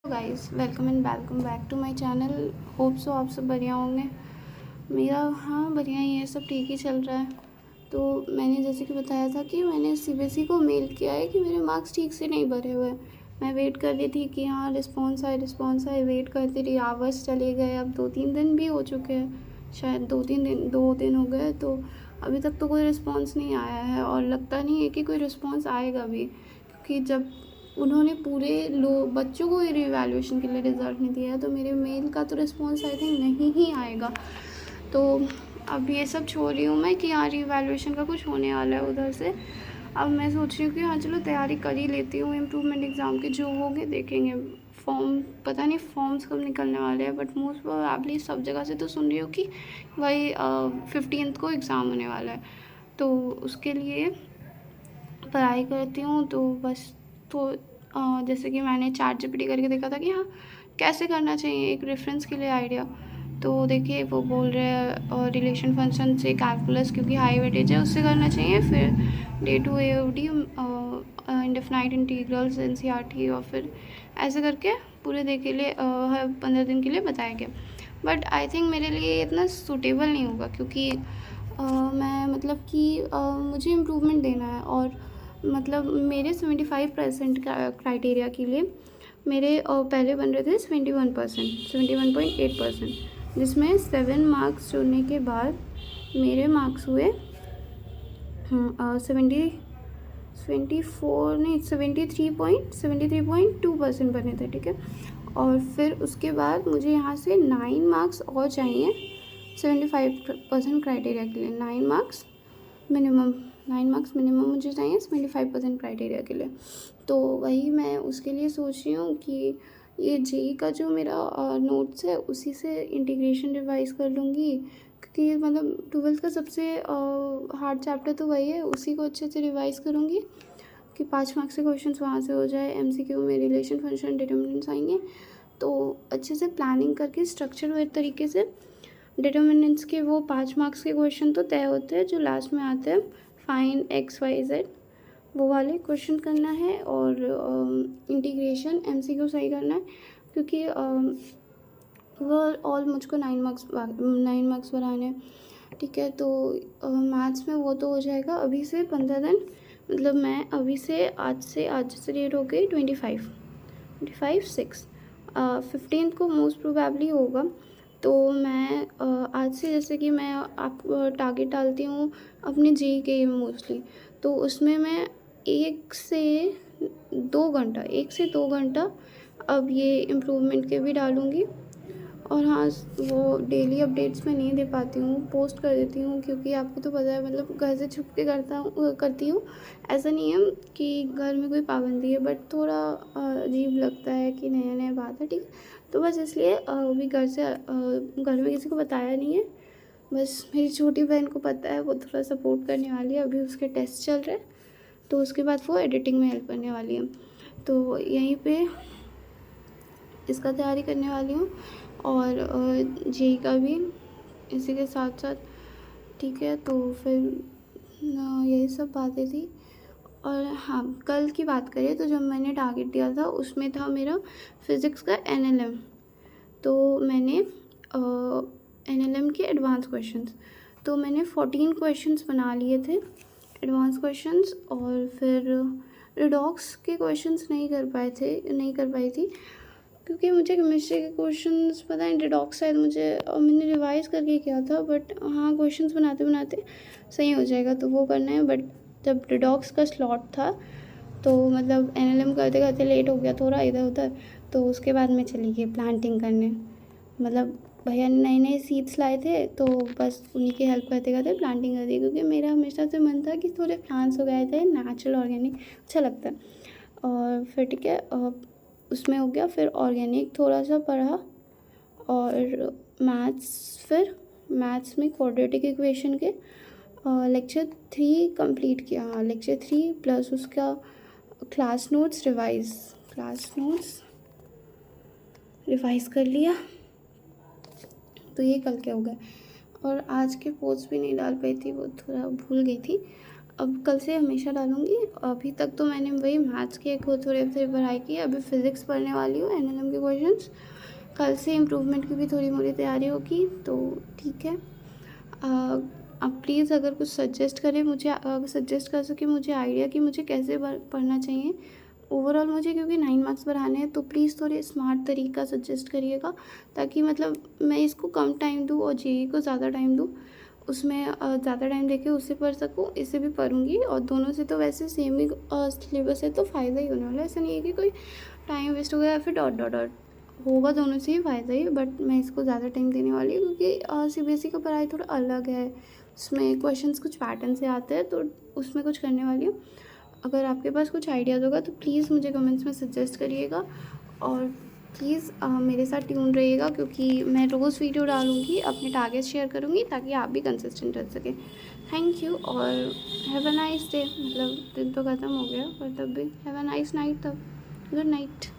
Guys, welcome and welcome back to my channel. Hope so आप सब बढ़िया होंगे। मेरा हाँ बढ़िया ही है, सब ठीक ही चल रहा है। तो मैंने जैसे कि बताया था कि मैंने सीबीएसई को मेल किया है कि मेरे मार्क्स ठीक से नहीं भरे हुए। मैं वेट कर रही थी कि हाँ रिस्पॉन्स आए, वेट करती रही, आवर्स चले गए, अब 2-3 दिन भी हो चुके हैं, शायद 2 दिन हो गए। तो अभी तक तो कोई रिस्पॉन्स नहीं आया है और लगता नहीं है कि कोई रिस्पॉन्स आएगा भी, क्योंकि जब उन्होंने पूरे लो बच्चों को रिवैल्यूएशन के लिए रिजल्ट नहीं दिया है तो मेरे मेल का तो रिस्पॉन्स आई थिंक नहीं ही आएगा। तो अब ये सब छोड़ रही हूँ मैं कि हाँ रिवैल्यूएशन का कुछ होने वाला है उधर से। अब मैं सोच रही हूँ कि हाँ चलो तैयारी कर ही लेती हूँ, इम्प्रूवमेंट एग्ज़ाम के जो होंगे देखेंगे। फॉर्म पता नहीं फॉर्म्स कब निकलने वाले हैं, बट मोस्ट प्रोबेबली सब जगह से तो सुन रही हूँ कि वही 15th को एग्ज़ाम होने वाला है। तो उसके लिए पढ़ाई करती हूँ। तो बस तो जैसे कि मैंने चैट जीपीटी करके देखा था कि हाँ कैसे करना चाहिए, एक रेफरेंस के लिए आइडिया। तो देखिए वो बोल रहे हैं रिलेशन फंक्शन से कैलकुलस, क्योंकि हाई वेटेज है उससे करना चाहिए, फिर DE to AOD, indefinite integrals NCERT, और फिर ऐसे करके पूरे डे के लिए हर 15 दिन के लिए बताया गया। बट आई थिंक मेरे लिए इतना सूटेबल नहीं होगा, क्योंकि मैं मतलब कि मुझे इम्प्रूवमेंट देना है। और मतलब मेरे 75% क्राइटेरिया के लिए मेरे पहले बन रहे थे 71%, 71.8%, जिसमें 7 मार्क्स जोड़ने के बाद मेरे मार्क्स हुए 74 नहीं 73.2% बने थे, ठीक है। और फिर उसके बाद मुझे यहाँ से 9 मार्क्स और चाहिए 75% क्राइटेरिया के लिए। 9 मार्क्स मिनिमम मुझे चाहिए 75% क्राइटेरिया के लिए। तो वही मैं उसके लिए सोच रही हूँ कि ये जेई का जो मेरा नोट्स है उसी से इंटीग्रेशन रिवाइज़ कर लूँगी, क्योंकि मतलब 12th का सबसे हार्ड चैप्टर तो वही है, उसी को अच्छे से रिवाइज़ करूँगी कि 5 मार्क्स के क्वेश्चंस वहाँ से हो जाए। एमसीक्यू में रिलेशन फंक्शन डिटर्मिनेंट्स आएंगे, तो अच्छे से प्लानिंग करके स्ट्रक्चर हुए तरीके से डिटर्मिनेंट्स के वो 5 मार्क्स के क्वेश्चन तो तय होते हैं, जो लास्ट में आते हैं फाइंड एक्स वाई जेड, वो वाले क्वेश्चन करना है। और इंटीग्रेशन एमसीक्यू सही करना है, क्योंकि वो ऑल मुझको 9 मार्क्स बनाने हैं, ठीक है। तो मैथ्स में वो तो हो जाएगा अभी से 15 दिन, मतलब मैं अभी से आज से डेट हो गई 25 6 15th को मोस्ट प्रोबेबली होगा। तो मैं आज से जैसे कि मैं आप टारगेट डालती हूँ अपने जेई के मोस्टली, तो उसमें मैं 1 से 2 घंटा अब ये इम्प्रूवमेंट के भी डालूँगी। और हाँ वो डेली अपडेट्स मैं नहीं दे पाती हूँ, पोस्ट कर देती हूँ, क्योंकि आपको तो पता है मतलब घर से छुप के करती हूँ। ऐसा नहीं है कि घर में कोई पाबंदी है, बट थोड़ा अजीब लगता है कि नया नया बात है, ठीक। तो बस इसलिए अभी घर में किसी को बताया नहीं है, बस मेरी छोटी बहन को पता है, वो थोड़ा सपोर्ट करने वाली है। अभी उसके टेस्ट चल रहे हैं, तो उसके बाद वो एडिटिंग में हेल्प करने वाली है। तो यहीं पे इसका तैयारी करने वाली हूँ, और जेई का भी इसी के साथ साथ, ठीक है। तो फिर यही सब बातें थी। और हाँ कल की बात करें तो जब मैंने टारगेट दिया था उसमें था मेरा फिज़िक्स का एनएलएम। तो मैंने एनएलएम के एडवांस क्वेश्चंस, तो मैंने 14 क्वेश्चंस बना लिए थे एडवांस क्वेश्चंस। और फिर रिडॉक्स के क्वेश्चंस नहीं कर पाई थी, क्योंकि मुझे केमिस्ट्री के क्वेश्चंस पता है रिडॉक्स शायद मैंने रिवाइज़ करके किया था, बट हाँ क्वेश्चंस बनाते बनाते सही हो जाएगा तो वो करना है। बट जब रिडॉक्स का स्लॉट था तो मतलब एनएलएम करते करते लेट हो गया थोड़ा इधर उधर, तो उसके बाद मैं चली गई प्लांटिंग करने। मतलब भैया ने नए नए सीड्स लाए थे, तो बस उन्हीं की हेल्प करते करते प्लांटिंग कर दी, क्योंकि मेरा हमेशा से मन था कि थोड़े प्लांट्स उगाए थे, नेचुरल ऑर्गेनिक अच्छा लगता है। और फिर ठीक है उसमें हो गया। फिर ऑर्गेनिक थोड़ा सा पढ़ा, और मैथ्स में क्वाड्रेटिक इक्वेशन के लेक्चर 3 कंप्लीट किया। हाँ लेक्चर 3 प्लस उसका क्लास नोट्स रिवाइज़ कर लिया। तो ये कल के हो गए। और आज के पोस्ट भी नहीं डाल पाई थी, वो थोड़ा भूल गई थी। अब कल से हमेशा डालूँगी। अभी तक तो मैंने वही मैथ्स के थोड़ी पढ़ाई की है, अभी फिज़िक्स पढ़ने वाली हूँ, एनएलएम के क्वेश्चंस। कल से इम्प्रूवमेंट की भी थोड़ी मोड़ी तैयारी होगी, तो ठीक है। आप प्लीज़ अगर कुछ सजेस्ट करें मुझे, सजेस्ट कर सकें मुझे आइडिया कि मुझे कैसे पढ़ना चाहिए ओवरऑल मुझे, क्योंकि 9 मार्क्स बढ़ाने हैं, तो प्लीज़ थोड़े स्मार्ट तरीका सजेस्ट करिएगा, ताकि मतलब मैं इसको कम टाइम दूँ और जेईई को ज़्यादा टाइम दूँ। उसमें ज़्यादा टाइम देके उससे पढ़ सकूँ, इससे भी पढ़ूँगी, और दोनों से तो वैसे सेम ही सिलेबस है, तो फ़ायदा ही होने वाला है। ऐसा नहीं है कि कोई टाइम वेस्ट हो गया या फिर डॉट डॉट डॉट, होगा दोनों से ही फ़ायदा ही। बट मैं इसको ज़्यादा टाइम देने वाली हूँ, क्योंकि सीबीएसई का पढ़ाई थोड़ा अलग है, उसमें क्वेश्चंस कुछ पैटर्न से आते हैं, तो उसमें कुछ करने वाली हूँ। अगर आपके पास कुछ आइडियाज़ होगा तो प्लीज़ मुझे कमेंट्स में सजेस्ट करिएगा, और प्लीज़ मेरे साथ ट्यून रहिएगा, क्योंकि मैं रोज़ वीडियो डालूँगी, अपने टारगेट शेयर करूँगी, ताकि आप भी कंसिस्टेंट रह सकें। थैंक यू, और हैव अ नाइस डे। मतलब दिन तो ख़त्म हो गया, पर तब भी हैव अ नाइस नाइट तब। Good night.